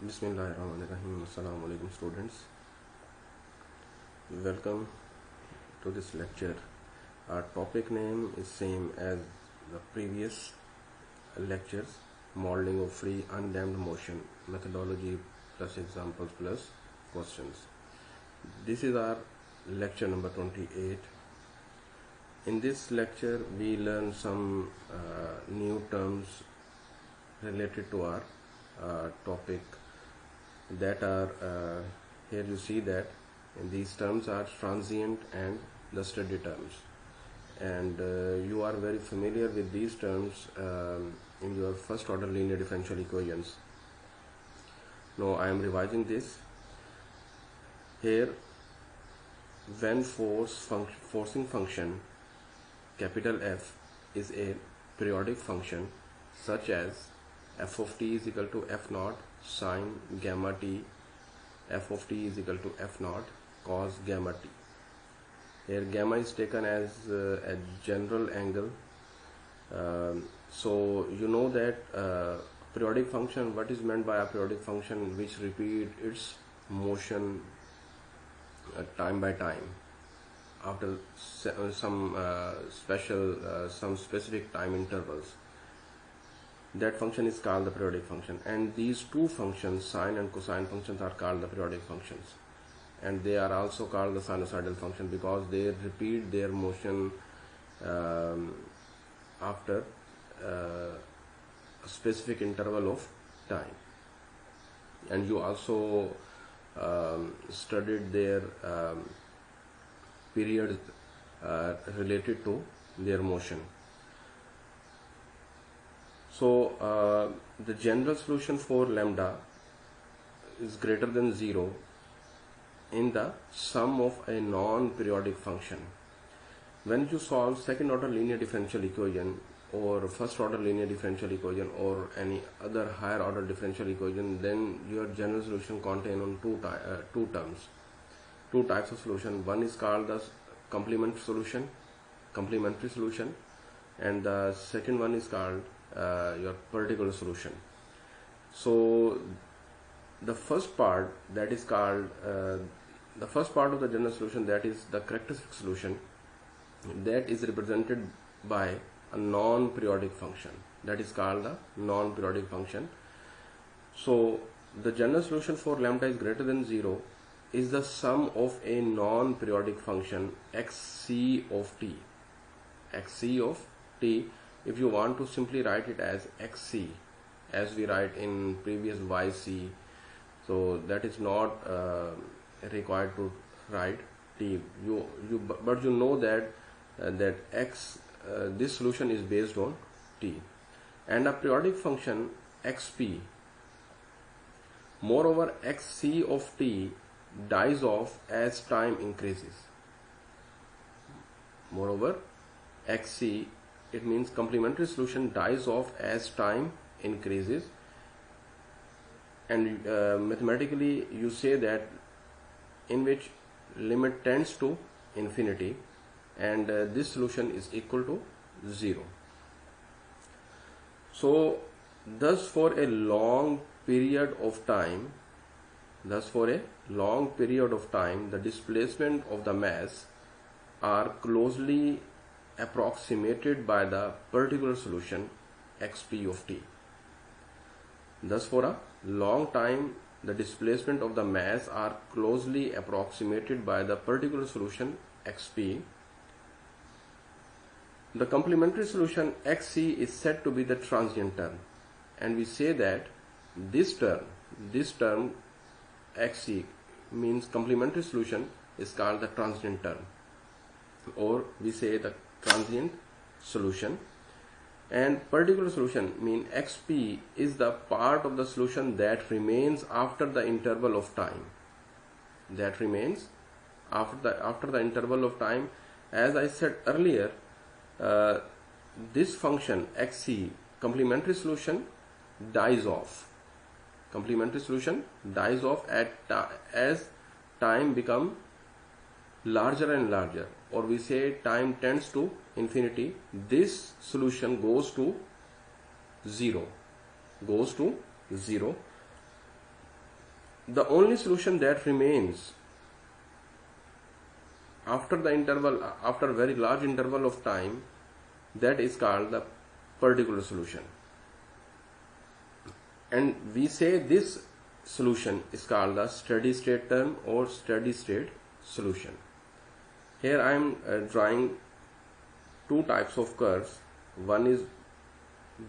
Bismillahirrahmanirrahim. Assalamu alaikum students. Welcome to this lecture. Our topic name is same as the previous lectures, modeling of free undamped motion, methodology plus examples plus questions. This is our lecture number 28. In this lecture we learn some new terms related to our topic that are here. You see that these terms are transient and the steady terms, and you are very familiar with these terms in your first order linear differential equations. Now I am revising this here. When forcing function capital F is a periodic function such as f of t is equal to f naught sine gamma t, f of t is equal to f naught cos gamma t. Here gamma is taken as a general angle. So you know that periodic function, what is meant by a periodic function? Which repeat its motion time by time after some specific time intervals. That function is called the periodic function, and these two functions, sine and cosine functions, are called the periodic functions, and they are also called the sinusoidal function because they repeat their motion after a specific interval of time. And you also studied their periods related to their motion. So the general solution for lambda is greater than 0 in the sum of a non-periodic function. When you solve second order linear differential equation or first order linear differential equation or any other higher order differential equation, then your general solution contain on two types of solution. One is called the complementary solution, and the second one is called your particular solution. So the first part, that is called the first part of the general solution, that is the characteristic solution, that is represented by a non-periodic function, that is called the non-periodic function. So the general solution for lambda is greater than 0 is the sum of a non-periodic function xc of t. If you want to simply write it as xc, as we write in previous yc, so that is not required to write t. But you know that this solution is based on t, and a periodic function xp. Moreover, xc of t dies off as time increases. Moreover, xc, it means complementary solution, dies off as time increases, and mathematically you say that in which limit tends to infinity, and this solution is equal to 0. So thus for a long period of time, the displacement of the mass are closely approximated by the particular solution xp of t. Thus for a long time the displacement of the mass are closely approximated by the particular solution xp. The complementary solution xc is said to be the transient term, and we say that this term xc means complementary solution is called the transient term, or we say the transient solution. And particular solution mean xp is the part of the solution that remains after the interval of time. After the interval of time. As I said earlier, this function xc, complementary solution, dies off. As time become larger and larger, or we say time tends to infinity. This solution goes to 0. the only solution that remains after the interval, after a very large interval of time, that is called the particular solution. And we say this solution is called the steady state term or steady state solution. Here I am drawing two types of curves. One is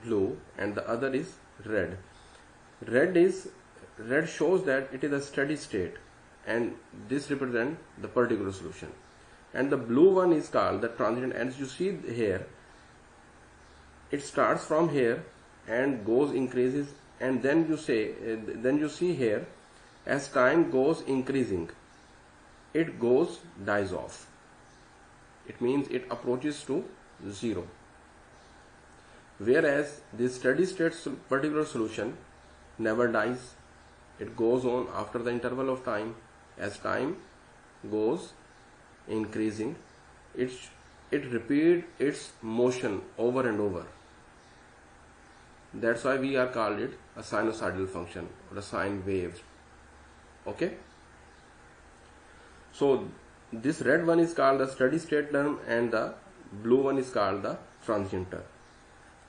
blue and the other is red. Red shows that it is a steady state, and this represents the particular solution. And the blue one is called the transient. As you see here, it starts from here and goes increases, and then you see here, as time goes increasing, it dies off. It means it approaches to zero. Whereas this steady state particular solution never dies. It goes on after the interval of time. As time goes increasing, it repeats its motion over and over. That's why we are called it a sinusoidal function or a sine wave. Okay. So this red one is called the steady state term and the blue one is called the transient term.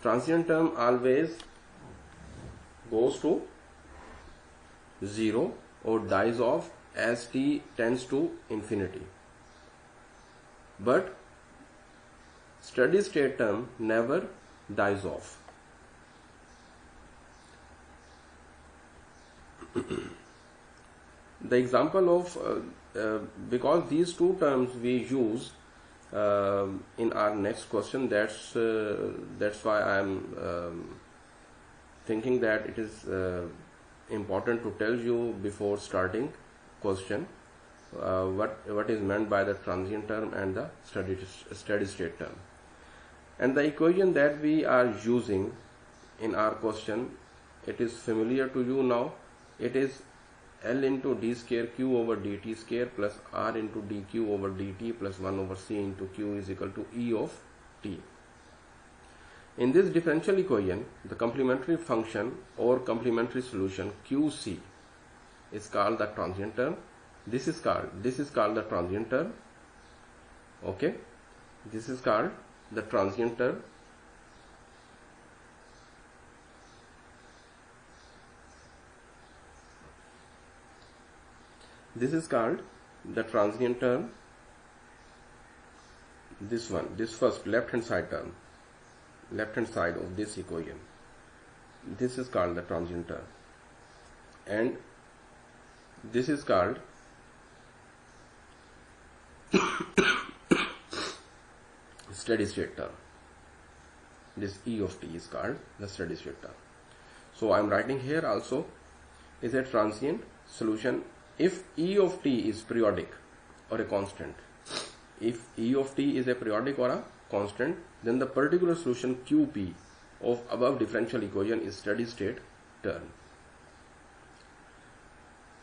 Transient term always goes to zero or dies off as t tends to infinity. But steady state term never dies off. The example of because these two terms we use in our next question, that's why I am thinking that it is important to tell you before starting question what is meant by the transient term and the steady state term. And the equation that we are using in our question, it is familiar to you now. It is L into d square q over dt square plus r into dq over dt plus 1 over c into q is equal to E of t. In this differential equation, the complementary function or complementary solution QC is called the transient term. This is called the transient term. Okay, this is called the transient term. This is called the transient term. This one, this first left hand side term, left hand side of this equation, this is called the transient term, and this is called steady state term. This E of t is called the steady state term. So I am writing here also is a transient solution if E of t is periodic or a constant. If E of t is a periodic or a constant, then the particular solution QP of above differential equation is steady state term.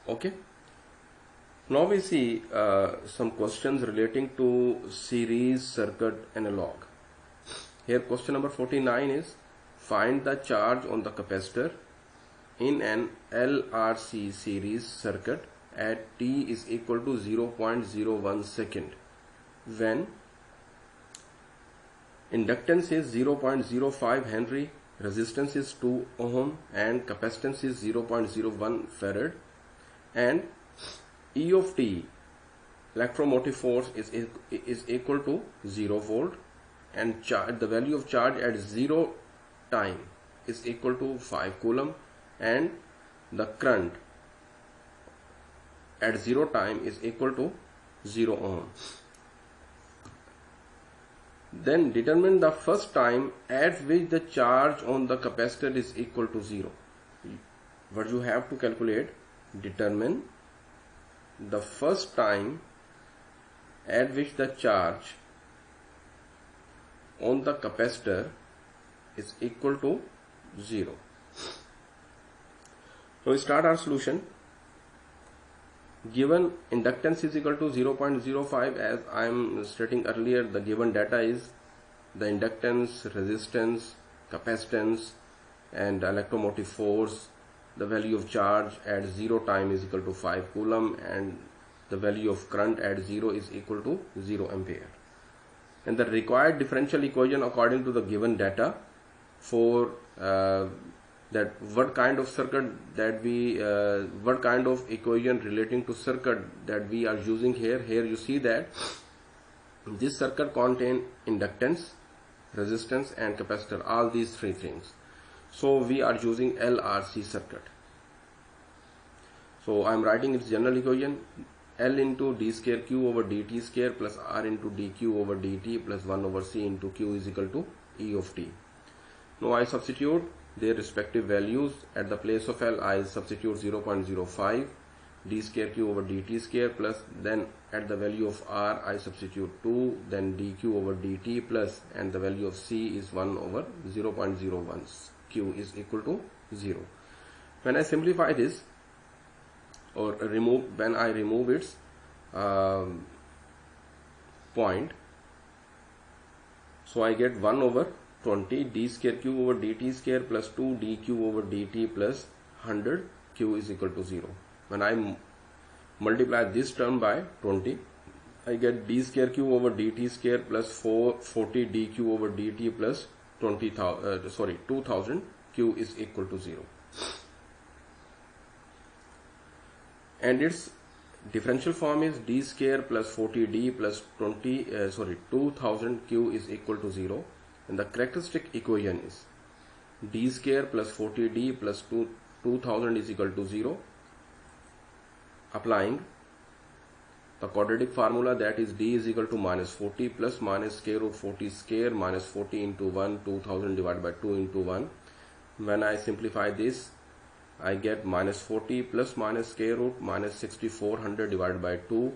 Okay. Now we see some questions relating to series circuit analog. Here question number 49 is find the charge on the capacitor in an LRC series circuit at t is equal to 0.01 second when inductance is 0.05 Henry, resistance is 2 ohm and capacitance is 0.01 farad, and E of t, electromotive force, is equal to 0 volt, and the value of charge at 0 time is equal to 5 coulomb, and the current at 0 time is equal to 0 ohm. Then determine the first time at which the charge on the capacitor is equal to 0. What you have to calculate, determine the first time at which the charge on the capacitor is equal to 0. So we start our solution. Given inductance is equal to 0.05, as I am stating earlier, the given data is the inductance, resistance, capacitance and electromotive force the value of charge at 0 time is equal to 5 coulomb, and the value of current at 0 is equal to 0 ampere. And the required differential equation according to the given data for that what kind of circuit that we what kind of equation relating to circuit that we are using here. Here you see that this circuit contain inductance, resistance and capacitor, all these three things. So we are using LRC circuit. So I am writing its general equation: L into d square q over dt square plus R into dq over dt plus 1 over c into q is equal to E of t. Now I substitute their respective values. At the place of L, I substitute 0.05 d square q over dt square, plus then at the value of R I substitute 2, then dq over dt plus, and the value of c is 1 over 0.01. Q is equal to 0. When I simplify this or when I remove its point, so I get 1 over 20 d square q over dt square plus 2 dq over dt plus 100, q is equal to 0. When I multiply this term by 20, I get d square q over dt square plus 40 dq over dt plus 2000, q is equal to 0. And its differential form is d square plus 40d plus 2000, q is equal to 0. And the characteristic equation is d square plus 40d plus 2000 is equal to 0. Applying the quadratic formula, that is d is equal to minus 40 plus minus square root 40 square minus 40 into 1, 2000 divided by 2 into 1. When I simplify this, I get minus 40 plus minus square root minus 6400 divided by 2.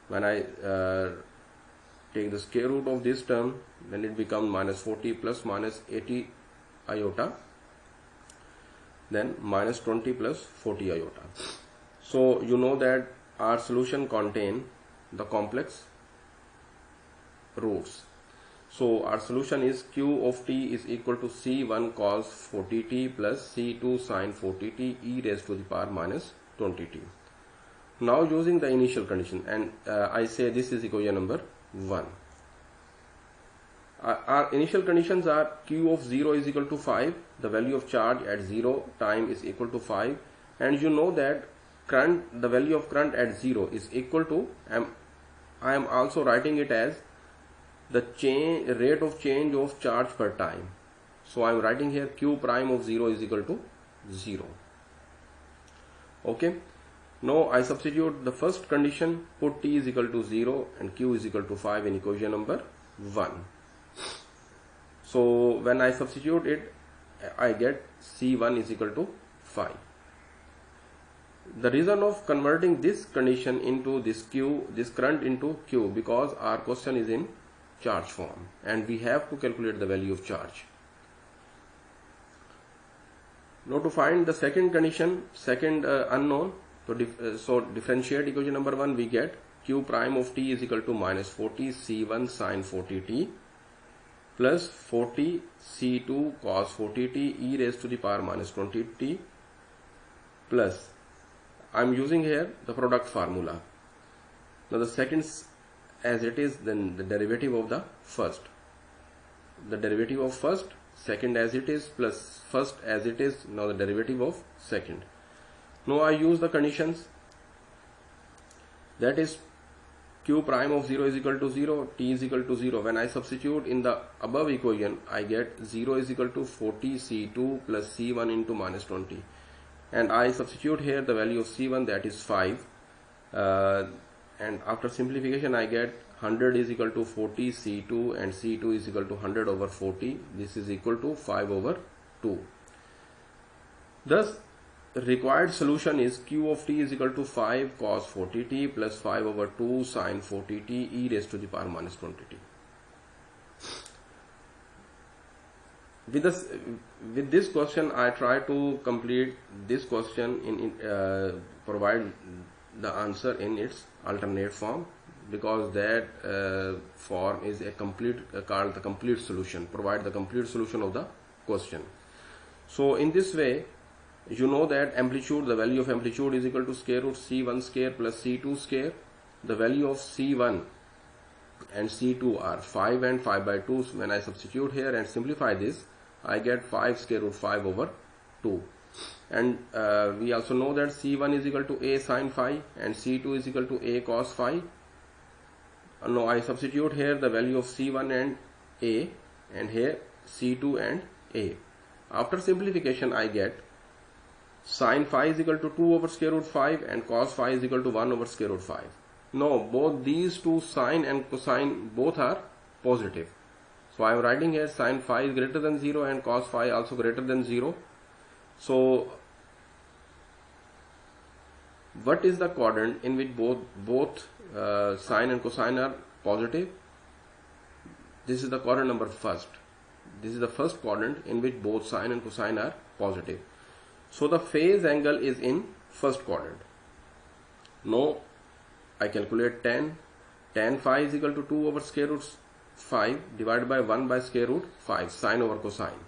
When I take the square root of this term, then it becomes minus 40 plus minus 80 iota, then minus 20 plus 40 iota. So you know that our solution contain the complex roots. So our solution is q of t is equal to c1 cos 40t plus c2 sin 40t e raised to the power minus 20t. Now using the initial condition, and I say this is equation number 1. Our initial conditions are q of 0 is equal to 5, the value of charge at 0 time is equal to 5, and you know that current, the value of current at 0 is equal to, I am also writing it as the rate of change of charge per time. So I am writing here q prime of 0 is equal to 0. Okay. Now I substitute the first condition, put t is equal to 0 and q is equal to 5 in equation number 1. So when I substitute it, I get c1 is equal to 5. The reason of converting this condition into this current into q, because our question is in charge form and we have to calculate the value of charge. Now to find the second condition, unknown, so differentiate equation number 1, we get q prime of t is equal to minus 40 c1 sin 40t plus 40 c2 cos 40t e raised to the power minus 20t plus, I am using here the product formula. Now the second as it is, then the derivative of the first. The derivative of first, second as it is, plus first as it is, now the derivative of second. Now I use the conditions, that is q prime of 0 is equal to 0, t is equal to 0. When I substitute in the above equation, I get 0 is equal to 40 c2 plus c1 into minus 20. And I substitute here the value of c1, that is 5. And after simplification, I get 100 is equal to 40 c2 and c2 is equal to 100 over 40. This is equal to 5 over 2. Thus, required solution is q of t is equal to 5 cos 40t plus 5 over 2 sin 40t e raised to the power minus 20t. With this question, I try to complete this question provide the answer in its alternate form, because that form is a complete called the complete solution, provide the complete solution of the question. So in this way, You know that amplitude, the value of amplitude is equal to square root C1 square plus C2 square. The value of C1 and C2 are 5 and 5 by 2. So when I substitute here and simplify this, I get 5 square root 5 over 2. And we also know that C1 is equal to A sin phi and C2 is equal to A cos phi. Now I substitute here the value of C1 and A, and here C2 and A. After simplification, I get sin phi is equal to 2 over square root 5 and cos phi is equal to 1 over square root 5. Now both these two, sine and cosine, both are positive. So I am writing here sin phi is greater than 0 and cos phi also greater than 0. So what is the quadrant in which both sine and cosine are positive? This is the quadrant number first. This is the first quadrant in which both sine and cosine are positive. So the phase angle is in first quadrant. Now I calculate tan. Tan phi is equal to 2 over square root 5 divided by 1 by square root 5, sine over cosine.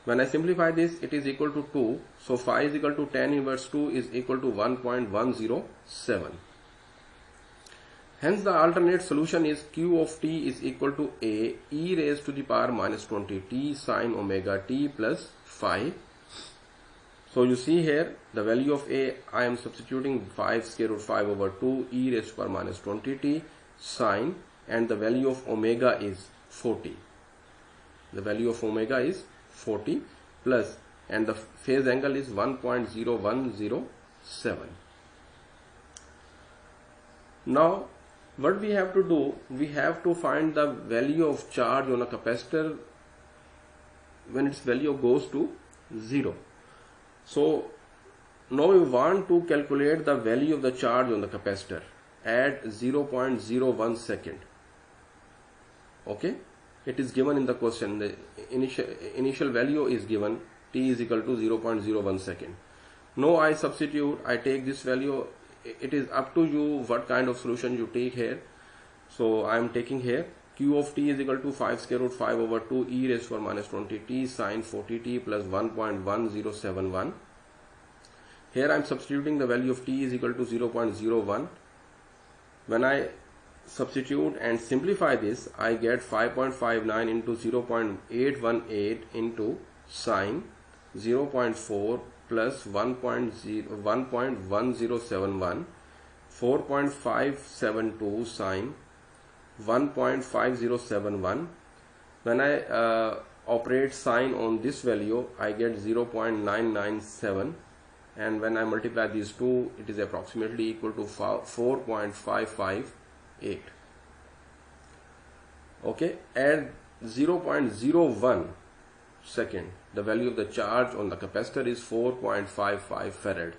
When I simplify this, it is equal to 2. So phi is equal to tan inverse 2 is equal to 1.107. Hence the alternate solution is Q of t is equal to A e raised to the power minus 20t sine omega t plus phi. So you see here the value of A, I am substituting 5 square root 5 over 2 e raised to the power minus 20t sine, and the value of omega is 40. The value of omega is 40 plus, and the phase angle is 1.0107. Now what we have to do, we have to find the value of charge on a capacitor when its value goes to 0. So now we want to calculate the value of the charge on the capacitor at 0.01 second. Okay, it is given in the question. The initial value is given, t is equal to 0.01 second. Now I substitute, I take this value. It is up to you what kind of solution you take here. So I am taking here Q of t is equal to 5 square root 5 over 2 e raised to the minus 20t sine 40t plus 1.1071. Here I am substituting the value of t is equal to 0.01. When I substitute and simplify this, I get 5.59 into 0.818 into sine 0.4 plus 1.1071, 4.572 sine 1.5071. When I operate sine on this value, I get 0.997, and when I multiply these two, it is approximately equal to 4.558. Okay, at 0.01 second, the value of the charge on the capacitor is 4.55 farad.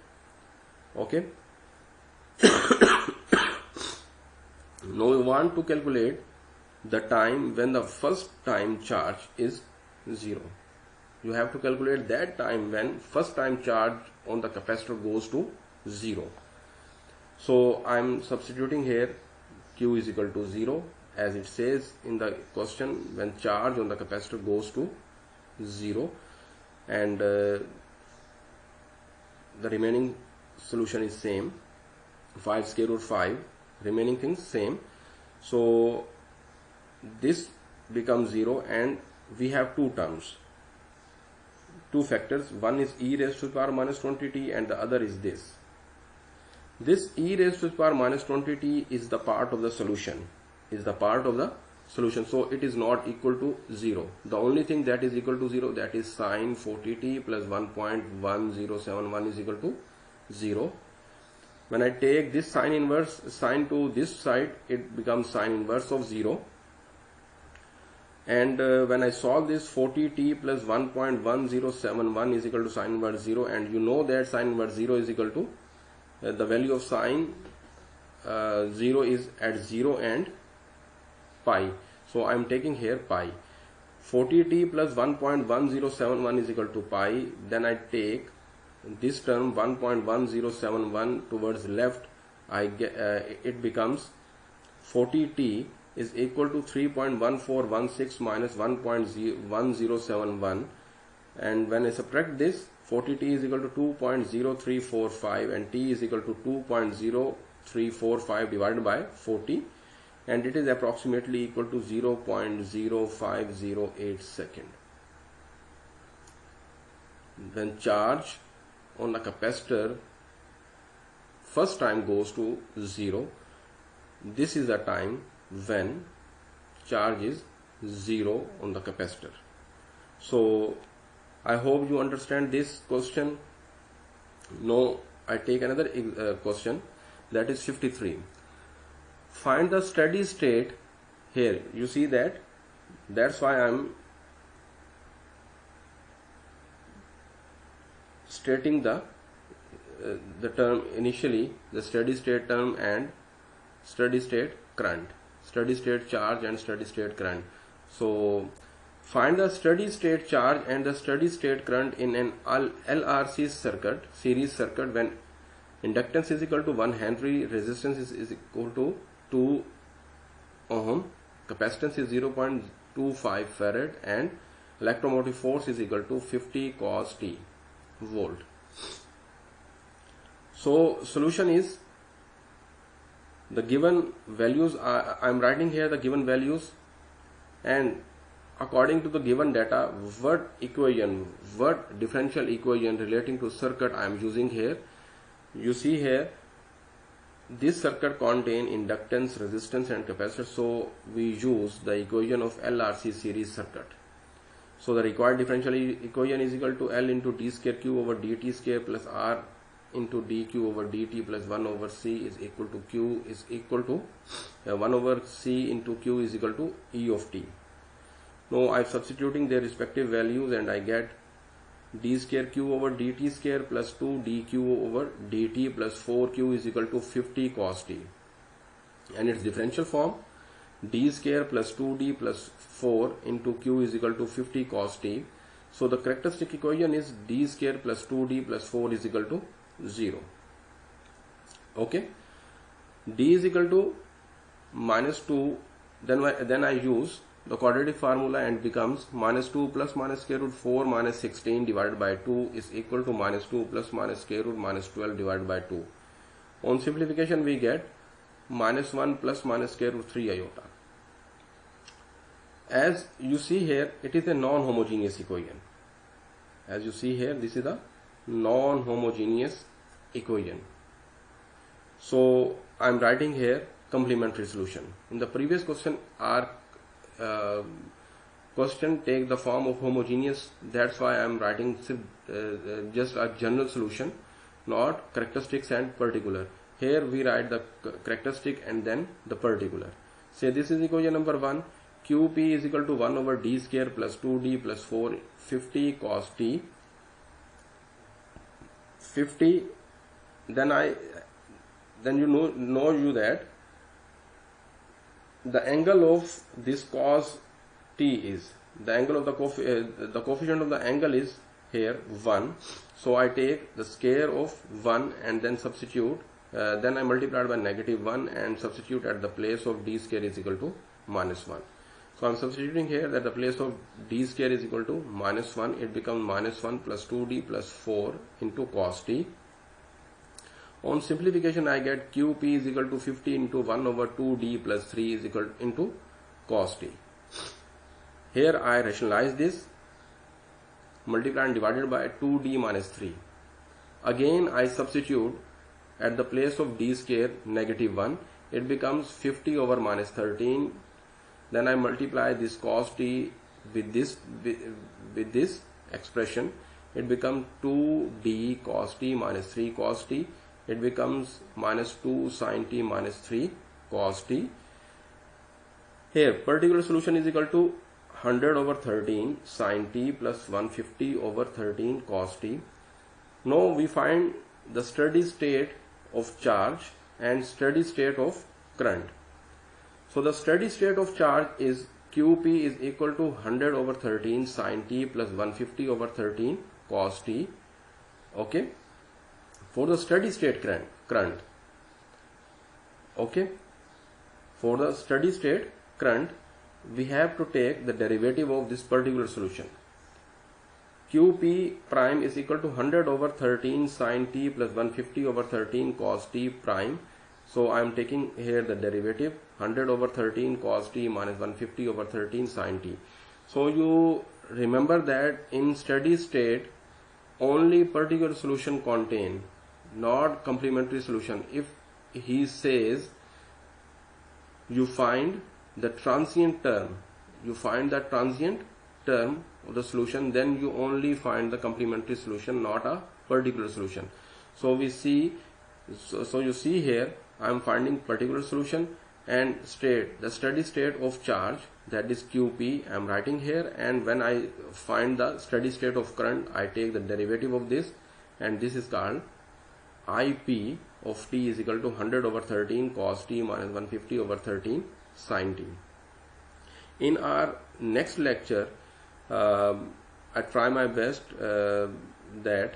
Okay. Now we want to calculate the time when the first time charge is 0. You have to calculate that time when first time charge on the capacitor goes to 0. So I am substituting here Q is equal to 0, as it says in the question, when charge on the capacitor goes to 0, and the remaining solution is same, 5 square root 5, remaining things same. So this becomes 0, and we have two terms, two factors. One is e raised to the power minus 20t and the other is this. This e raised to the power minus 20t is the part of the solution, so it is not equal to 0. The only thing that is equal to 0, that is sine 40t plus 1.1071 is equal to 0. When I take this sine inverse, sine to this side, it becomes sine inverse of 0. And when I solve this, 40t plus 1.1071 is equal to sine inverse 0, and you know that sine inverse 0 is equal to the value of sine 0 is at 0 and pi. So I am taking here pi. 40t plus 1.1071 is equal to pi. Then I take this term 1.1071 towards left. I get it becomes 40t is equal to 3.1416 minus 1.1071, and when I subtract this, 40t is equal to 2.0345 and t is equal to 2.0345 divided by 40, and it is approximately equal to 0.0508 second. When charge on the capacitor first time goes to 0, this is the time when charge is 0 on the capacitor. So I hope you understand this question. Now I take another question, that is 53. Find the steady state. Here you see that, that's why I am stating the term initially, the steady state term and steady state current, steady state charge and steady state current. So find the steady state charge and the steady state current in an LRC circuit, series circuit, when inductance is equal to 1 Henry, resistance is equal to 2 ohm, capacitance is 0.25 farad, and electromotive force is equal to 50 cos t volt. So solution is the given values. I am writing here the given values, and according to the given data, what equation, what differential equation relating to circuit I am using here. You see here, this circuit contain inductance, resistance and capacitor, so we use the equation of LRC series circuit. So the required differential equation is equal to L into d square q over dt square plus R into dq over dt plus 1 over c is equal to q is equal to 1 over c into q is equal to E of t. Now I am substituting their respective values and I get d square q over dt square plus 2 dq over dt plus 4q is equal to 50 cos t, and its differential form d square plus 2d plus 4 into q is equal to 50 cos t. So the characteristic equation is d square plus 2d plus 4 is equal to 0. Okay, d is equal to minus 2, then I use the quadratic formula and becomes minus 2 plus minus square root 4 minus 16 divided by 2 is equal to minus 2 plus minus square root minus 12 divided by 2. On simplification we get minus 1 plus minus square root 3 iota. As you see here, it is a non-homogeneous equation. As you see here, this is a non-homogeneous equation. So I am writing here complementary solution. In the previous question, our question take the form of homogeneous, that's why I am writing just a general solution, not characteristics and particular. Here we write the characteristic and then the particular. Say this is equation number 1, qp is equal to 1 over d square plus 2d plus 4 50 cos t 50. Then you know that the angle of this cos t is, the angle of the coefficient of the angle is here 1. So I take the square of 1 and then substitute, then I multiply it by -1 and substitute at the place of d square is equal to -1. So I am substituting here that the place of d square is equal to -1, it becomes -1 plus 2d plus 4 into cos t. On simplification I get qp is equal to 50 into 1 over 2d plus 3 is equal into cos t. Here I rationalize this, multiply and divided by 2d minus 3. Again I substitute at the place of d square -1, it becomes 50 over minus 13. Then I multiply this cos t with this expression, it becomes 2d cos t minus 3 cos t, it becomes minus 2 sin t minus 3 cos t. Here particular solution is equal to 100 over 13 sin t plus 150 over 13 cos t. Now we find the steady state of charge and steady state of current. So the steady state of charge is qp is equal to 100 over 13 sin t plus 150 over 13 cos t. Okay, for the steady state current, okay, for the steady state current we have to take the derivative of this particular solution. qp prime is equal to 100 over 13 sin t plus 150 over 13 cos t prime. So I am taking here the derivative 100 over 13 cos t minus 150 over 13 sin t. So you remember that in steady state only particular solution contain, not complementary solution. If he says you find the transient term, you find the transient term of the solution, then you only find the complementary solution, not a particular solution. So we see, so you see here I am finding particular solution and state, the steady state of charge, that is qp I am writing here, and when I find the steady state of current I take the derivative of this, and this is called ip of t is equal to 100 over 13 cos t minus 150 over 13 sin t. In our next lecture, I try my best that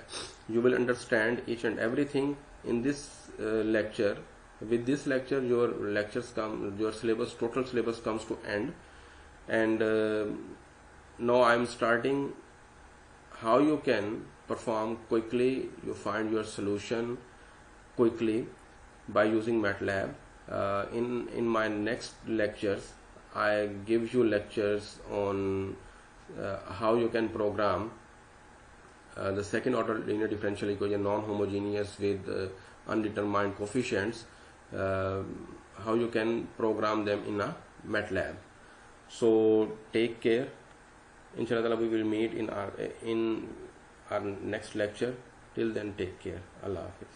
you will understand each and everything in this lecture. With this lecture your lectures come, your syllabus, total syllabus comes to end, and now I am starting how you can perform quickly, you find your solution quickly by using MATLAB. In my next lectures I give you lectures on how you can program the second order linear differential equation non-homogeneous with undetermined coefficients, how you can program them in a MATLAB. So take care. Inshallah we will meet in our next lecture. Till then, take care. Allah Hafiz.